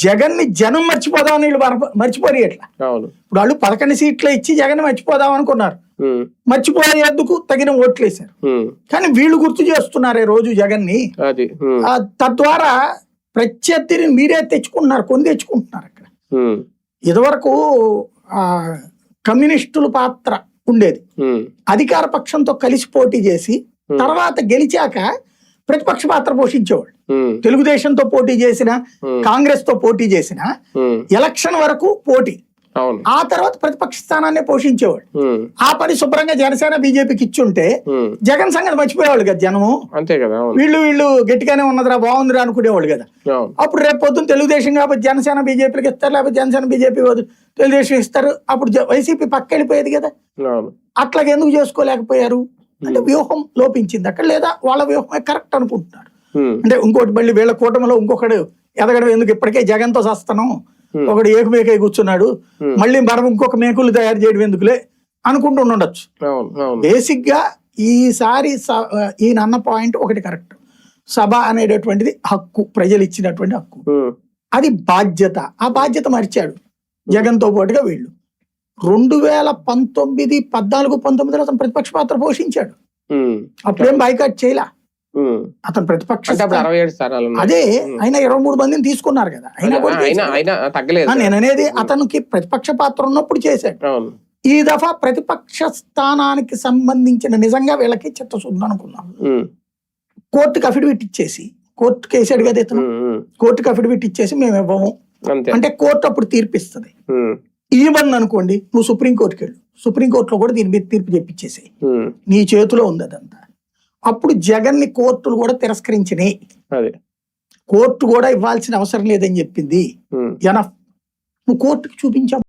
జగన్ ని జనం మర్చిపోదామని వీళ్ళు మర్చిపోయి ఎట్లా. ఇప్పుడు వాళ్ళు 11 సీట్లు ఇచ్చి జగన్ మర్చిపోదాం అనుకున్నారు, మర్చిపోయేందుకు తగిన ఓట్లు వేశారు. కానీ వీళ్ళు గుర్తు చేస్తున్నారు రోజు జగన్ ని. తద్వారా ప్రత్యర్థిని మీరే తెచ్చుకుంటున్నారు, కొని తెచ్చుకుంటున్నారు. అక్కడ ఇదివరకు కమ్యూనిస్టుల పాత్ర ఉండేది, అధికార పక్షంతో కలిసి పోటీ చేసి తర్వాత గెలిచాక ప్రతిపక్ష పాత్ర పోషించేవాడు. తెలుగుదేశంతో పోటీ చేసిన, కాంగ్రెస్ తో పోటీ చేసిన, ఎలక్షన్ వరకు పోటీ, ఆ తర్వాత ప్రతిపక్ష స్థానాన్ని పోషించేవాడు. ఆ పని శుభ్రంగా జనసేన బీజేపీకి ఇచ్చుంటే జగన్ సంగతి మర్చిపోయేవాళ్ళు కదా జనము. వీళ్ళు గట్టిగానే ఉన్నదిరా, బాగుందిరా అనుకునేవాళ్ళు కదా. అప్పుడు రేపు పొద్దున్న తెలుగుదేశం కాబట్టి జనసేన బీజేపీకి ఇస్తారు, లేకపోతే జనసేన బీజేపీ తెలుగుదేశం ఇస్తారు, అప్పుడు వైసీపీ పక్క వెళ్ళిపోయేది కదా. అట్లాగే ఎందుకు చేసుకోలేకపోయారు అంటే వ్యూహం లోపించింది అక్కడ, లేదా వాళ్ళ వ్యూహమే కరెక్ట్ అనుకుంటున్నారు. అంటే ఇంకోటి మళ్ళీ వీళ్ళ కూటమిలో ఇంకొకడు ఎదగడం ఎందుకు, ఇప్పటికే జగన్ తో చేస్తాను, ఒకడు ఏకమేకై కూర్చున్నాడు, మళ్ళీ మనం ఇంకొక మేకులు తయారు చేయడం ఎందుకులే అనుకుంటూ ఉండొచ్చు. బేసిక్ గా ఈసారి ఈయన అన్న పాయింట్ ఒకటి కరెక్ట్. సభ అనేటటువంటిది హక్కు, ప్రజలు ఇచ్చినటువంటి హక్కు, అది బాధ్యత. ఆ బాధ్యత మర్చాడు జగన్ తో పాటుగా వీళ్ళు. 2019, 14, 19 అతను ప్రతిపక్ష పాత్ర పోషించాడు. అప్పుడేం బైకాట్ చేయలా అతను ప్రతిపక్ష. అదే ఆయన 23 మందిని తీసుకున్నారు కదా, అయినా నేను అనేది అతనికి ప్రతిపక్ష పాత్ర ఉన్నప్పుడు చేశాడు. ఈ దఫా ప్రతిపక్ష స్థానానికి సంబంధించిన నిజంగా వీళ్ళకి చిత్తశుద్ధి అనుకున్నాం. కోర్టుకి అఫిడవిట్ ఇచ్చేసి, కోర్టుకి వేసాడు కదా ఇతను, కోర్టుకి అఫిడవిట్ ఇచ్చేసి మేము ఇవ్వము అంటే కోర్టు అప్పుడు తీర్పిస్తుంది. ఇవ్వండి అనుకోండి, నువ్వు సుప్రీంకోర్టుకి వెళ్ళు, సుప్రీంకోర్టులో కూడా దీని మీద తీర్పు చెప్పించేసాయి, నీ చేతిలో ఉంది అదంతా. అప్పుడు జగన్ ని కోర్టులు కూడా తిరస్కరించినాయి, కోర్టు కూడా ఇవ్వాల్సిన అవసరం లేదని చెప్పింది. నువ్వు కోర్టుకి చూపించావు.